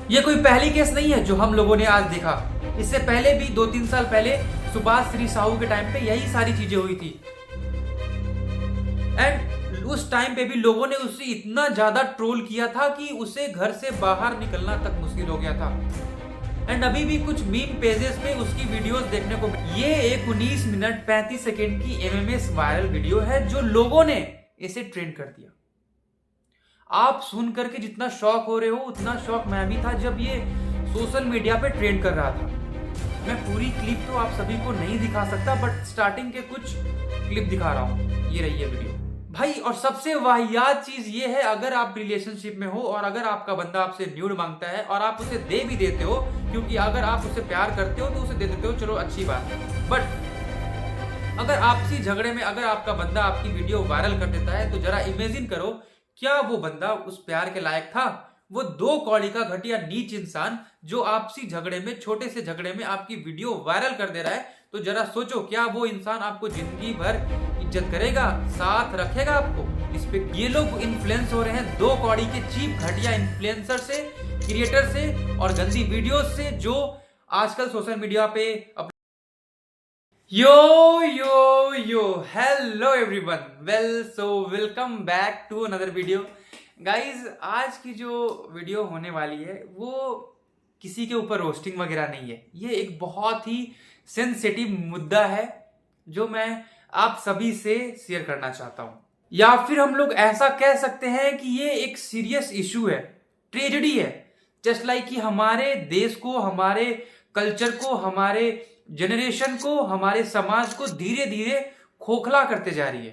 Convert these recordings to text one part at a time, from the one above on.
ये कोई पहली केस नहीं है जो हम लोगों ने आज देखा। इससे पहले भी 2-3 साल पहले सुभाष श्री साहू के टाइम पे यही सारी चीजें हुई थी। एंड उस टाइम पे भी लोगों ने उसे इतना ज्यादा ट्रोल किया था कि उसे घर से बाहर निकलना तक मुश्किल हो गया था। एंड अभी भी कुछ मीम पेजेस पे उसकी वीडियोस देखने को ये एक 19 मिनट 35 सेकेंड की एमएमएस वायरल वीडियो है जो लोगों ने इसे ट्रेंड कर दिया। आप सुन करके जितना शॉक हो रहे हो उतना शॉक मैं भी था जब ये सोशल मीडिया पे ट्रेंड कर रहा था। मैं पूरी क्लिप तो आप सभी को नहीं दिखा सकता, बट स्टार्टिंग के कुछ क्लिप दिखा रहा हूं। ये रही है वीडियो भाई। और सबसे वाहियात चीज ये है, अगर आप रिलेशनशिप में हो और अगर आपका बंदा आपसे न्यूड मांगता है और आप उसे दे भी देते हो, क्योंकि अगर आप उसे प्यार करते हो तो उसे दे देते हो, चलो अच्छी बात है। बट अगर आपसी झगड़े में अगर आपका बंदा आपकी वीडियो वायरल कर देता है तो जरा इमेजिन करो, क्या वो बंदा उस प्यार के लायक था? वो 2 कौड़ी का घटिया नीच इंसान जो आपसी झगड़े में, छोटे से झगड़े में आपकी वीडियो वायरल कर दे रहा है, तो जरा सोचो क्या वो इंसान आपको जिंदगी भर इज्जत करेगा, साथ रखेगा आपको? इस पे ये लोग इन्फ्लुएंस हो रहे हैं 2 कौड़ी के चीप घटिया इन्फ्लुएंसर से, क्रिएटर से और गंदी वीडियोस से जो आजकल सोशल मीडिया पे yo hello everyone, welcome back to another video. Guys, आज की जो वीडियो होने वाली है वो किसी के ऊपर रोस्टिंग वगैरह नहीं है। ये एक बहुत ही सेंसिटिव मुद्दा है जो मैं आप सभी से शेयर करना चाहता हूं, या फिर हम लोग ऐसा कह सकते हैं कि ये एक सीरियस इशू है, ट्रेजेडी है। जस्ट लाइक कि हमारे देश को, हमारे कल्चर को, हमारे जनरेशन को, हमारे समाज को धीरे धीरे खोखला करते जा रही है।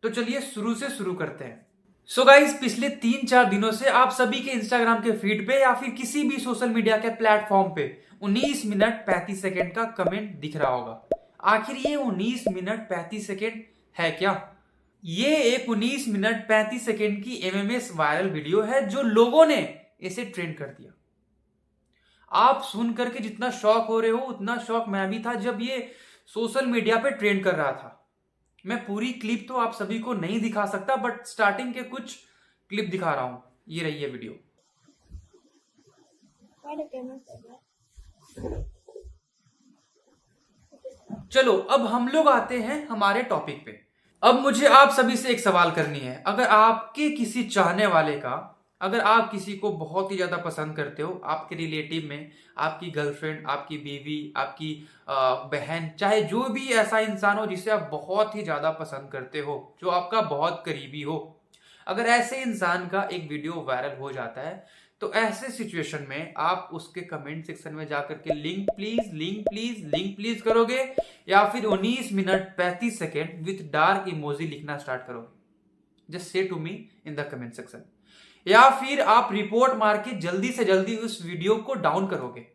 तो चलिए शुरू से शुरू करते हैं। सो गाइस, पिछले 3-4 दिनों से आप सभी के इंस्टाग्राम के फीड पे या फिर किसी भी सोशल मीडिया के प्लेटफॉर्म पे 19 मिनट 35 सेकेंड का कमेंट दिख रहा होगा। आखिर ये 19 मिनट 35 सेकेंड है क्या? ये एक 19 मिनट 35 सेकेंड की एमएमएस वायरल वीडियो है जो लोगों ने इसे ट्रेंड कर दिया। आप सुन करके जितना शॉक हो रहे हो उतना शॉक मैं भी था जब ये सोशल मीडिया पे ट्रेंड कर रहा था। मैं पूरी क्लिप तो आप सभी को नहीं दिखा सकता, बट स्टार्टिंग के कुछ क्लिप दिखा रहा हूं। ये रही है वीडियो। चलो अब हम लोग आते हैं हमारे टॉपिक पे। अब मुझे आप सभी से एक सवाल करनी है। अगर आपके किसी चाहने वाले का, अगर आप किसी को बहुत ही ज्यादा पसंद करते हो, आपके रिलेटिव में आपकी गर्लफ्रेंड, आपकी बीवी, आपकी बहन, चाहे जो भी ऐसा इंसान हो जिसे आप बहुत ही ज्यादा पसंद करते हो, जो आपका बहुत करीबी हो, अगर ऐसे इंसान का एक वीडियो वायरल हो जाता है तो ऐसे सिचुएशन में आप उसके कमेंट सेक्शन में जाकर के लिंक प्लीज करोगे, या फिर 19 minute 35 second with dark emoji लिखना स्टार्ट करोगे? Just say to me in the comment section. या फिर आप रिपोर्ट मार के जल्दी से जल्दी उस वीडियो को डाउन करोगे?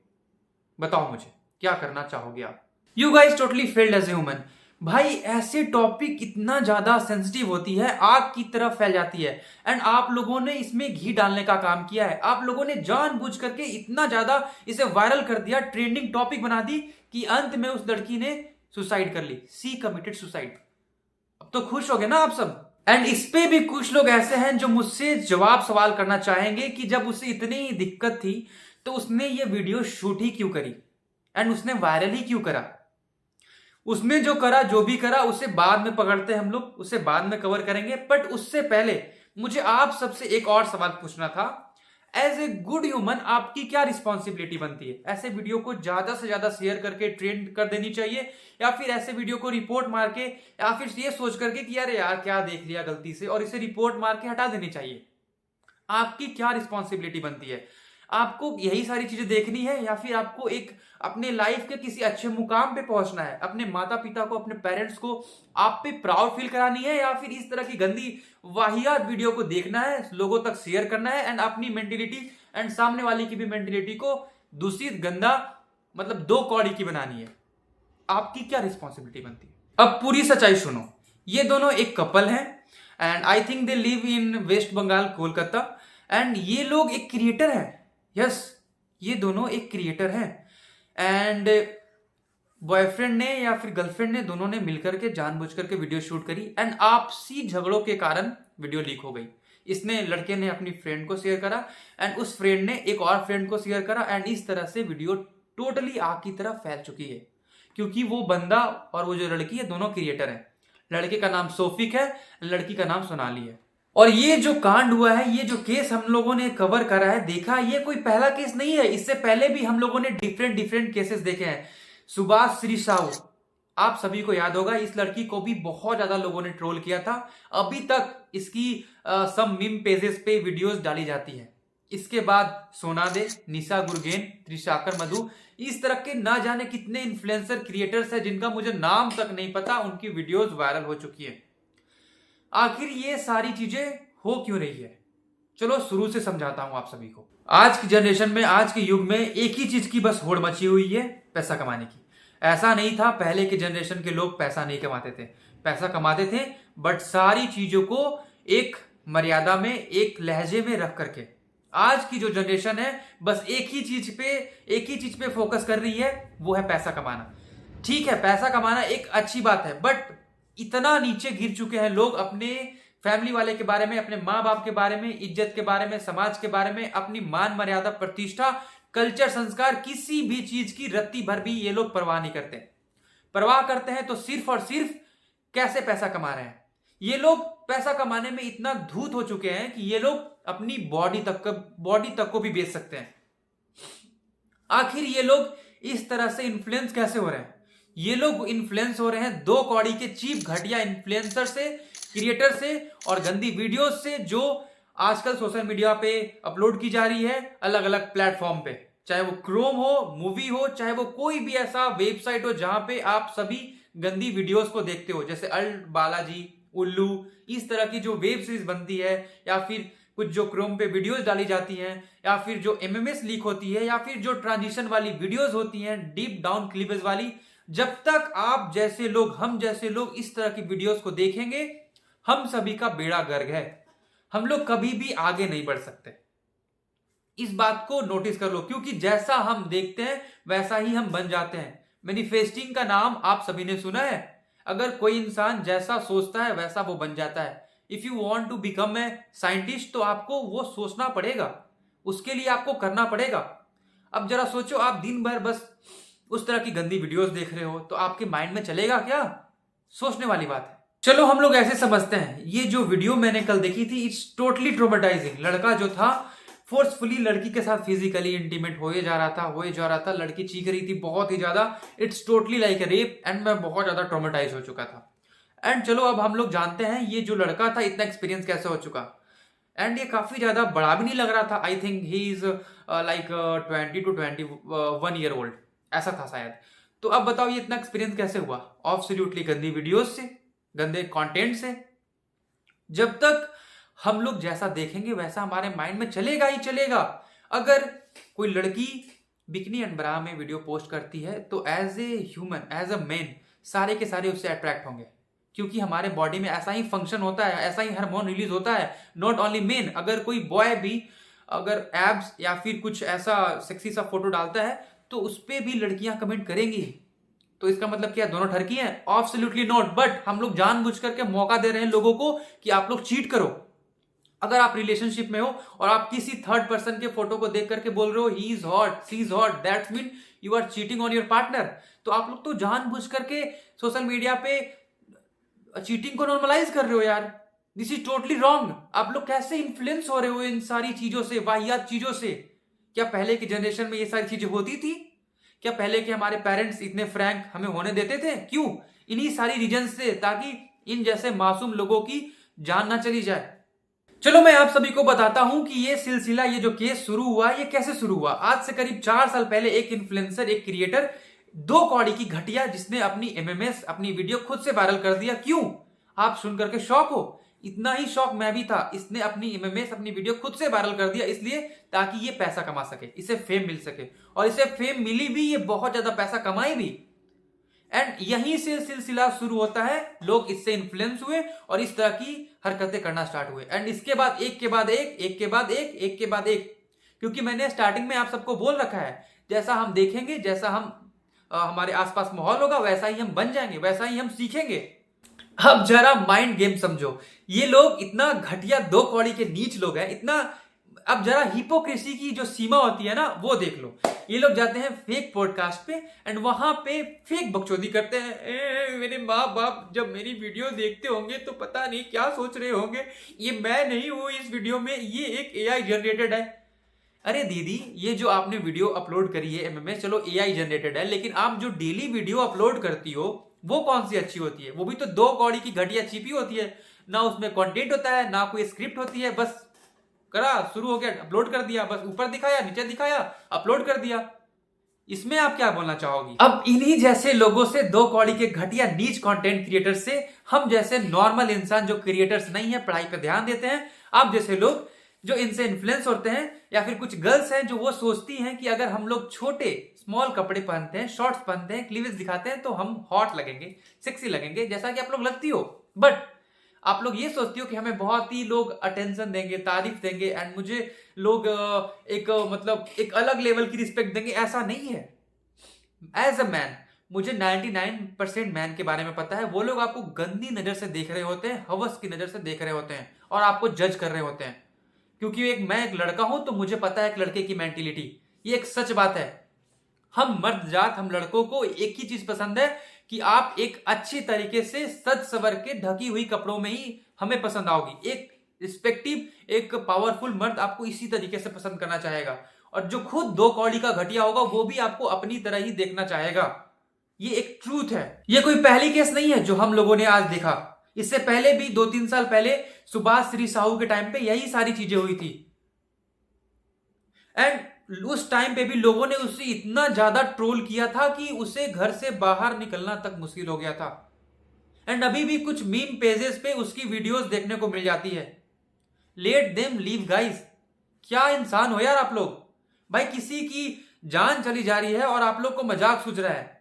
बताओ मुझे, क्या करना चाहोगे आप? You guys totally failed as a human. भाई, ऐसे टॉपिक इतना ज्यादा सेंसिटिव होती है, आग की तरफ फैल जाती है, एंड आप लोगों ने इसमें घी डालने का काम किया है। आप लोगों ने जानबूझ करके इतना ज्यादा इसे वायरल कर दिया, ट्रेंडिंग टॉपिक बना दी कि अंत में उस लड़की ने सुसाइड कर ली। सी कमिटेड सुसाइड। अब तो खुश हो गए ना आप सब? एंड इस पे भी कुछ लोग ऐसे हैं जो मुझसे जवाब सवाल करना चाहेंगे कि जब उसे इतनी दिक्कत थी तो उसने ये वीडियो शूट ही क्यों करी, एंड उसने वायरल ही क्यों करा? उसने जो करा, जो भी करा, उसे बाद में पकड़ते हैं हम लोग, उसे बाद में कवर करेंगे। बट उससे पहले मुझे आप सबसे एक और सवाल पूछना था। एज ए गुड ह्यूमन आपकी क्या रिस्पॉन्सिबिलिटी बनती है? ऐसे वीडियो को ज्यादा से ज्यादा शेयर करके ट्रेंड कर देनी चाहिए, या फिर ऐसे वीडियो को रिपोर्ट मार के, या फिर ये सोच करके कि अरे यार क्या देख लिया गलती से, और इसे रिपोर्ट मार के हटा देनी चाहिए? आपकी क्या रिस्पॉन्सिबिलिटी बनती है? आपको यही सारी चीजें देखनी है, या फिर आपको एक अपने लाइफ के किसी अच्छे मुकाम पे पहुंचना है, अपने माता पिता को, अपने पेरेंट्स को आप पे प्राउड फील करानी है, या फिर इस तरह की गंदी वाहियात वीडियो को देखना है, लोगों तक शेयर करना है, एंड अपनी मेंटेलिटी एंड सामने वाले की भी मेंटेलिटी को दूषित, गंदा, मतलब 2 कौड़ी की बनानी है? आपकी क्या रिस्पॉन्सिबिलिटी बनती है? अब पूरी सच्चाई सुनो। ये दोनों एक कपल हैं, and I think they live in West Bengal, Kolkata, and ये लोग एक क्रिएटर हैं। यस, ये दोनों एक क्रिएटर हैं, एंड बॉयफ्रेंड ने या फिर गर्लफ्रेंड ने, दोनों ने मिलकर के जानबूझ करके वीडियो शूट करी, एंड आपसी झगड़ों के कारण वीडियो लीक हो गई। इसने लड़के ने अपनी फ्रेंड को शेयर करा एंड उस फ्रेंड ने एक और फ्रेंड को शेयर करा एंड इस तरह से वीडियो टोटली आग की तरह फैल चुकी है। क्योंकि वो बंदा और वो जो लड़की है दोनों क्रिएटर हैं। लड़के का नाम सोफिक है, लड़की का नाम सोनाली है। और ये जो कांड हुआ है, ये जो केस हम लोगों ने कवर करा है, देखा, ये कोई पहला केस नहीं है। इससे पहले भी हम लोगों ने डिफरेंट केसेस देखे हैं। सुभाष श्री साहू, आप सभी को याद होगा, इस लड़की को भी बहुत ज्यादा लोगों ने ट्रोल किया था। अभी तक इसकी सब मीम पेजेस पे वीडियोस डाली जाती है। इसके बाद सोना दे, निशा गुरगेन, त्रिशाकर मधु, इस तरह के ना जाने कितने इन्फ्लुएंसर क्रिएटर्स हैं जिनका मुझे नाम तक नहीं पता, उनकी वीडियोस वायरल हो चुकी है। आखिर ये सारी चीजें हो क्यों रही है? चलो शुरू से समझाता हूं आप सभी को। आज की जनरेशन में, आज के युग में एक ही चीज की बस होड़ मची हुई है, पैसा कमाने की। ऐसा नहीं था पहले के जनरेशन के लोग पैसा नहीं कमाते थे, पैसा कमाते थे, बट सारी चीजों को एक मर्यादा में, एक लहजे में रख करके। आज की जो जनरेशन है बस एक ही चीज पे फोकस कर रही है, वो है पैसा कमाना। ठीक है, पैसा कमाना एक अच्छी बात है, बट इतना नीचे गिर चुके हैं लोग अपने फैमिली वाले के बारे में, अपने माँ बाप के बारे में, इज्जत के बारे में, समाज के बारे में, अपनी मान मर्यादा, प्रतिष्ठा, कल्चर, संस्कार, किसी भी चीज की रत्ती भर भी ये लोग परवाह नहीं करते। परवाह करते हैं तो सिर्फ और सिर्फ कैसे पैसा कमा रहे हैं। ये लोग पैसा कमाने में इतना धूत हो चुके हैं कि ये लोग अपनी बॉडी तक को भी बेच सकते हैं। आखिर ये लोग इस तरह से इन्फ्लुएंस कैसे हो रहे हैं? ये लोग इन्फ्लुएंस हो रहे हैं दो कौड़ी के चीप घटिया इन्फ्लुएंसर से, क्रिएटर से और गंदी वीडियोस से, जो आजकल सोशल मीडिया पे अपलोड की जा रही है अलग अलग प्लेटफॉर्म पे। चाहे वो क्रोम हो, मूवी हो, चाहे वो कोई भी ऐसा वेबसाइट हो जहां पे आप सभी गंदी वीडियोस को देखते हो, जैसे अल्ट बालाजी, उल्लू, इस तरह की जो वेब सीरीज बनती है, या फिर कुछ जो क्रोम पे वीडियोस डाली जाती हैं, या फिर जो एमएमएस लीक होती है, या फिर जो ट्रांजिशन वाली वीडियोस होती हैं, डीप डाउन क्लीवेज वाली। जब तक आप जैसे लोग, हम जैसे लोग इस तरह की वीडियोस को देखेंगे, हम सभी का बेड़ा गर्क है। हम लोग कभी भी आगे नहीं बढ़ सकते। इस बात को नोटिस कर लो, क्योंकि जैसा हम देखते हैं वैसा ही हम बन जाते हैं। मैनिफेस्टिंग का नाम आप सभी ने सुना है। अगर कोई इंसान जैसा सोचता है वैसा वो बन जाता है। If you want to become a scientist, तो आपको वो सोचना पड़ेगा, उसके लिए आपको करना पड़ेगा। अब जरा सोचो, आप दिन भर बस उस तरह की गंदी वीडियोस देख रहे हो तो आपके माइंड में चलेगा क्या? सोचने वाली बात है। चलो हम लोग ऐसे समझते हैं, ये जो वीडियो मैंने कल देखी थी, इट्स टोटली ट्रोमेटाइजिंग। लड़का जो था फोर्सफुली लड़की के साथ फिजिकली इंटीमेट होए जा रहा था, लड़की चीख रही थी बहुत ही ज्यादा। It's totally like A rape and मैं बहुत ज्यादा ट्रोमेटाइज हो चुका था। एंड चलो अब हम लोग जानते हैं ये जो लड़का था इतना एक्सपीरियंस कैसे हो चुका। एंड ये काफी ज्यादा बड़ा भी नहीं लग रहा था। I think he is like 20 to 21 year old, ऐसा था शायद। तो अब बताओ ये इतना एक्सपीरियंस कैसे हुआ? ऑब्सोल्युटली गंदी वीडियोस से, गंदे कंटेंट से। जब तक हम लोग जैसा देखेंगे वैसा हमारे माइंड में चलेगा ही चलेगा। अगर कोई लड़की बिकनी एंड ब्रा में वीडियो पोस्ट करती है तो as a human, as a man, सारे के सारे उससे अट्रैक्ट होंगे, क्योंकि हमारे बॉडी में ऐसा ही फंक्शन होता है, ऐसा ही हार्मोन रिलीज होता है। नॉट ओनली मेन, अगर कोई बॉय भी अगर एब्स या फिर कुछ ऐसा सेक्सी सा फोटो डालता है तो उस पर भी लड़कियां कमेंट करेंगी। तो इसका मतलब क्या दोनों ठरकी हैं? Absolutely not. बट हम लोग जानबूझ करके मौका दे रहे हैं लोगों को कि आप लोग चीट करो। अगर आप रिलेशनशिप में हो और आप किसी थर्ड पर्सन के फोटो को देख करके बोल रहे हो he is hot, she is hot, that's mean you are cheating on your partner. तो आप लोग तो जानबूझ करके सोशल मीडिया पे चीटिंग को नॉर्मलाइज कर रहे हो यार। This is totally wrong. आप लोग कैसे इन्फ्लुएंस हो रहे हो इन सारी चीजों से, वाहियात चीजों से? क्या पहले की जनरेशन में ये सारी चीजें होती थी? क्या पहले के हमारे पेरेंट्स इतने फ्रैंक हमें होने देते थे? क्यों? इन्हीं सारी रीजन से, ताकि इन जैसे मासूम लोगों की जान ना चली जाए। चलो मैं आप सभी को बताता हूं कि ये सिलसिला, ये जो केस शुरू हुआ, ये कैसे शुरू हुआ। आज से करीब 4 साल पहले एक इन्फ्लुएंसर, एक क्रिएटर, 2 कौड़ी की घटिया, जिसने अपनी एमएमएस, अपनी वीडियो खुद से वायरल कर दिया। क्यों? आप सुन करके शॉक हो? इतना ही शॉक मैं भी था। इसने अपनी एमएमएस, अपनी वीडियो खुद से वायरल कर दिया, इसलिए ताकि ये पैसा कमा सके, इसे फेम मिल सके। और इसे फेम मिली भी, ये बहुत ज्यादा पैसा कमाई भी। एंड यहीं से सिलसिला शुरू होता है। लोग इससे इन्फ्लुएंस हुए और इस तरह की हरकतें करना स्टार्ट हुए। एंड इसके बाद एक के बाद एक, एक के बाद एक, एक के बाद एक। क्योंकि मैंने स्टार्टिंग में आप सबको बोल रखा है, जैसा हम देखेंगे, जैसा हम हमारे आसपास माहौल होगा, वैसा ही हम बन जाएंगे, वैसा ही हम सीखेंगे। अब जरा माइंड गेम समझो। ये लोग इतना घटिया, दो कौड़ी के नीच लोग हैं, इतना। अब जरा हिपोक्रेसी की जो सीमा होती है ना, वो देख लो। ये लोग जाते हैं फेक पॉडकास्ट पे एंड वहां पे फेक बकचोदी करते हैं। मेरे माँ बाप जब मेरी वीडियो देखते होंगे तो पता नहीं क्या सोच रहे होंगे, ये मैं नहीं हूं इस वीडियो में, ये एक एआई जनरेटेड है। अरे दीदी, ये जो आपने वीडियो अपलोड करी है एमएमएस, चलो एआई जनरेटेड है, लेकिन आप जो डेली वीडियो अपलोड करती हो वो कौन सी अच्छी होती है? वो भी तो दो कौड़ी की घटिया छिपी होती है। ना उसमें कंटेंट होता है, ना कोई स्क्रिप्ट होती है, बस करा, शुरू हो गया, अपलोड कर दिया, बस ऊपर दिखाया नीचे दिखाया, अपलोड कर दिया। इसमें आप क्या बोलना चाहोगी? अब इन्हीं जैसे लोगों से, दो कौड़ी के घटिया नीच कंटेंट क्रिएटर से, हम जैसे नॉर्मल इंसान जो क्रिएटर्स नहीं है, पढ़ाई पे ध्यान देते हैं, आप जैसे लोग जो इनसे इन्फ्लुएंस होते हैं, या फिर कुछ गर्ल्स हैं जो वो सोचती हैं कि अगर हम लोग छोटे स्मॉल कपड़े पहनते हैं, शॉर्ट्स पहनते हैं, क्लीवेज दिखाते हैं तो हम हॉट लगेंगे, सेक्सी लगेंगे, जैसा कि आप लोग लगती हो। बट आप लोग ये सोचती हो कि हमें बहुत ही लोग अटेंशन देंगे, तारीफ देंगे, एंड मुझे लोग मतलब एक अलग लेवल की रिस्पेक्ट देंगे। ऐसा नहीं है। एज अ मैन, मुझे 99% मैन के बारे में पता है। वो लोग आपको गंदी नजर से देख रहे होते हैं, हवस की नजर से देख रहे होते हैं, और आपको जज कर रहे होते हैं। क्योंकि मैं एक लड़का हूं तो मुझे पता है एक लड़के की मेंटिलिटी। ये एक सच बात है। हम मर्द जात, हम लड़कों को एक ही चीज पसंद है कि आप एक अच्छी तरीके से सज सवर के ढकी हुई कपड़ों में ही हमें पसंद आओगी। एक रिस्पेक्टिव, एक पावरफुल मर्द आपको इसी तरीके से पसंद करना चाहेगा, और जो खुद दो कौड़ी का घटिया होगा वो भी आपको अपनी तरह ही देखना चाहेगा। ये एक ट्रूथ है। ये कोई पहली केस नहीं है जो हम लोगों ने आज देखा। इससे पहले भी 2-3 साल पहले सुभाष श्री साहू के टाइम पे यही सारी चीजें हुई थी, एंड उस टाइम पे भी लोगों ने उसे इतना ज्यादा ट्रोल किया था कि उसे घर से बाहर निकलना तक मुश्किल हो गया था। एंड अभी भी कुछ मीम पेजेस पे उसकी वीडियोस देखने को मिल जाती है। Let them leave guys. क्या इंसान हो यार आप लोग। भाई किसी की जान चली जा रही है और आप लोग को मजाक सूझ रहा है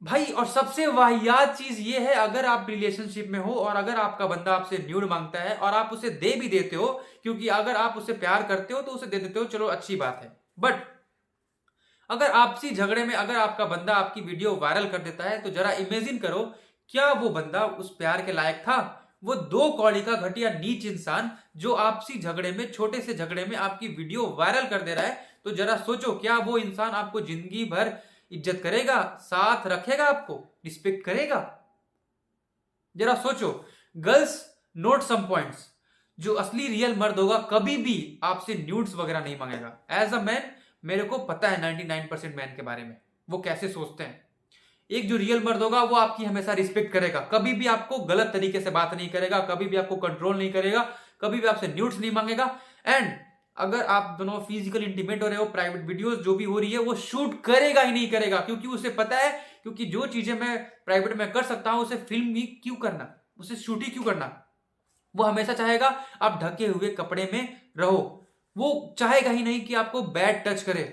भाई। और सबसे वाहियात चीज ये है, अगर आप रिलेशनशिप में हो और अगर आपका बंदा आपसे न्यूड मांगता है और आप उसे दे भी देते हो, क्योंकि अगर आप उसे प्यार करते हो तो उसे दे देते हो, चलो अच्छी बात है। बट अगर आपसी झगड़े में अगर आपका बंदा आपकी वीडियो वायरल कर देता है, तो जरा इमेजिन करो, क्या वो बंदा उस प्यार के लायक था? वो दो कौड़ी का घटिया नीच इंसान जो आपसी झगड़े में, छोटे से झगड़े में आपकी वीडियो वायरल कर दे रहा है, तो जरा सोचो, क्या वो इंसान आपको जिंदगी भर इज्जत करेगा, साथ रखेगा, आपको रिस्पेक्ट करेगा? जरा सोचो। Girls, note some points. जो असली रियल मर्द होगा कभी भी आपसे न्यूड्स वगैरह नहीं मांगेगा। एज अ मैन, मेरे को पता है 99% मैन के बारे में, वो कैसे सोचते हैं। एक जो रियल मर्द होगा वो आपकी हमेशा रिस्पेक्ट करेगा, कभी भी आपको गलत तरीके से बात नहीं करेगा, कभी भी आपको कंट्रोल नहीं करेगा, कभी भी आपसे न्यूड्स नहीं मांगेगा। एंड अगर आप दोनों फिजिकल इंटीमेट हो रहे हो, प्राइवेट वीडियोस जो भी हो रही है, वो शूट करेगा ही नहीं करेगा, क्योंकि उसे पता है, क्योंकि जो चीजें मैं प्राइवेट में कर सकता हूं उसे फिल्म भी क्यों करना, उसे शूट ही क्यों करना। वो हमेशा चाहेगा आप ढके हुए कपड़े में रहो, वो चाहेगा ही नहीं कि आपको बैड टच करे।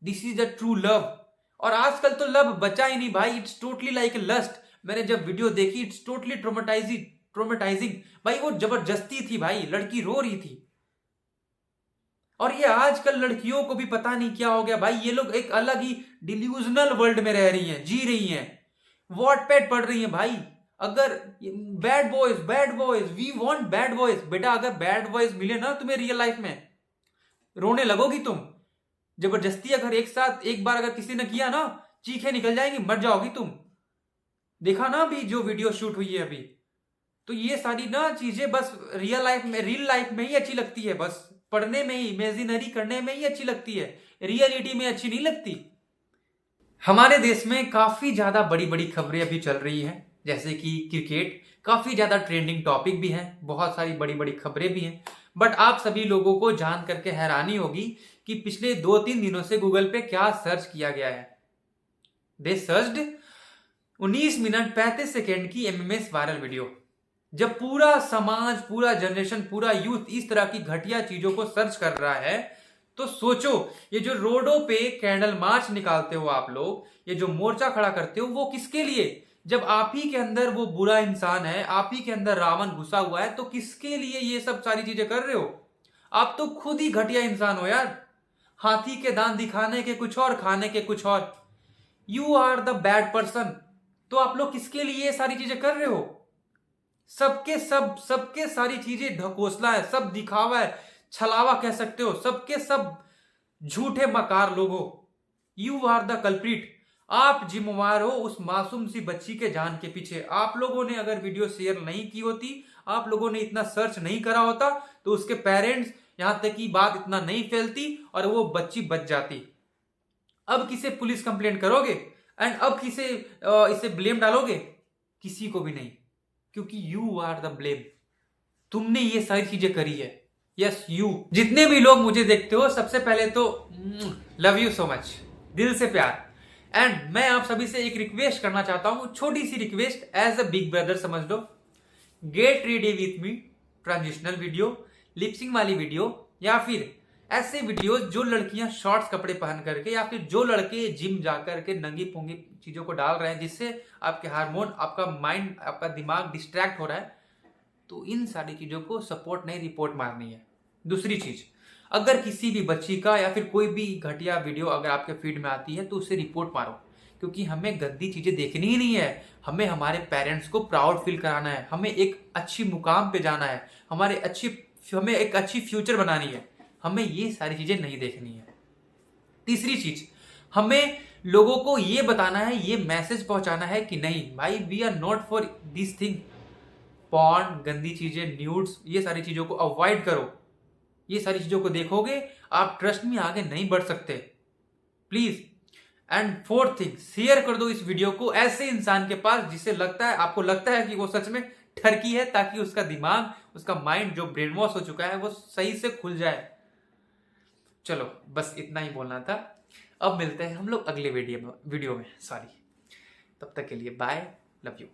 This is a true love. और आजकल तो लव बचा ही नहीं भाई, it's totally like a lust. मैंने जब वीडियो देखी, इट्स टोटली ट्रोमेटाइजिंग भाई। वो जबरदस्ती थी भाई, लड़की रो रही थी। और ये आजकल लड़कियों को भी पता नहीं क्या हो गया भाई, ये लोग एक अलग ही डिल्यूजनल वर्ल्ड में रह रही हैं, जी रही हैं, वॉटपैड पढ़ रही हैं भाई। अगर bad boys we want bad boys. बेटा अगर बैड बॉयज मिले ना तुम्हें रियल लाइफ में, रोने लगोगी तुम जबरदस्ती। अगर एक बार अगर किसी ने किया ना, चीखें निकल जाएंगी, मर जाओगी तुम। देखा ना अभी जो वीडियो शूट हुई है अभी। तो ये सारी ना चीजें बस रियल लाइफ में ही अच्छी लगती है, बस पढ़ने में ही, इमेजिनरी करने में ही अच्छी लगती है, रियलिटी में अच्छी नहीं लगती। हमारे देश में काफी ज्यादा बड़ी बड़ी खबरें अभी चल रही हैं, जैसे कि क्रिकेट, काफी ज्यादा ट्रेंडिंग टॉपिक भी है, बहुत सारी बड़ी बड़ी खबरें भी हैं। बट आप सभी लोगों को जान करके हैरानी होगी कि पिछले 2-3 दिनों से गूगल पे क्या सर्च किया गया है। दे सर्च्ड 19 मिनट 35 सेकेंड की एमएमएस वायरल वीडियो। जब पूरा समाज, पूरा जनरेशन, पूरा यूथ इस तरह की घटिया चीजों को सर्च कर रहा है, तो सोचो, ये जो रोडों पे कैंडल मार्च निकालते हो आप लोग, ये जो मोर्चा खड़ा करते हो, वो किसके लिए? जब आप ही के अंदर वो बुरा इंसान है, आप ही के अंदर रावण घुसा हुआ है, तो किसके लिए ये सब सारी चीजें कर रहे हो? आप तो खुद ही घटिया इंसान हो यार। हाथी के दांत दिखाने के कुछ और, खाने के कुछ और। You are the bad person. तो आप लोग किसके लिए ये सारी चीजें कर रहे हो? सबके सारी चीजें ढकोसला है, सब दिखावा है, छलावा कह सकते हो, सबके सब झूठे मकार लोग हो। You are the culprit. आप जिम्मेवार हो उस मासूम सी बच्ची के जान के पीछे। आप लोगों ने अगर वीडियो शेयर नहीं की होती, आप लोगों ने इतना सर्च नहीं करा होता, तो उसके पेरेंट्स, यहां तक की बात इतना नहीं फैलती और वो बच्ची बच जाती। अब किसे पुलिस कंप्लेंट करोगे एंड अब किसे इसे ब्लेम डालोगे? किसी को भी नहीं, क्योंकि यू आर द ब्लेम। तुमने ये सारी चीजें करी है। Yes you. जितने भी लोग मुझे देखते हो, सबसे पहले तो लव यू सो मच, दिल से प्यार। एंड मैं आप सभी से एक रिक्वेस्ट करना चाहता हूं, छोटी सी request, as a big brother समझ लो। Get ready with me, transitional video, lipsync वाली वीडियो, या फिर ऐसे वीडियो जो लड़कियां शॉर्ट्स कपड़े पहन करके, या फिर जो लड़के जिम जाकर के नंगी पुंगी चीजों को डाल रहे हैं, जिससे आपके हार्मोन, आपका माइंड, आपका दिमाग डिस्ट्रैक्ट हो रहा है, तो इन सारी चीजों को सपोर्ट नहीं, रिपोर्ट मारनी है। दूसरी चीज, अगर किसी भी बच्ची का या फिर कोई भी घटिया वीडियो अगर आपके फीड में आती है, तो उसे रिपोर्ट मारो, क्योंकि हमें गंदी चीजें देखनी ही नहीं है। हमें हमारे पेरेंट्स को प्राउड फील कराना है, हमें एक अच्छी मुकाम पे जाना है, हमें एक अच्छी फ्यूचर बनानी है। हमें ये सारी चीजें नहीं देखनी है। तीसरी चीज, हमें लोगों को ये बताना है, ये मैसेज पहुंचाना है कि नहीं भाई, we are not for this thing. Porn, गंदी चीजें, न्यूड्स, ये सारी चीजों को अवॉइड करो। ये सारी चीजों को देखोगे, आप ट्रस्ट में आगे नहीं बढ़ सकते, please. And fourth thing, share कर दो इस वीडियो को ऐसे इंसान के पास जिसे लगता है, आपको लगता है कि वो सच में ठरकी है, ताकि उसका दिमाग, उसका माइंड जो ब्रेन वॉश हो चुका है, वो सही से खुल जाए। चलो, बस इतना ही बोलना था। अब मिलते हैं हम लोग अगले वीडियो में। तब तक के लिए बाय, लव यू।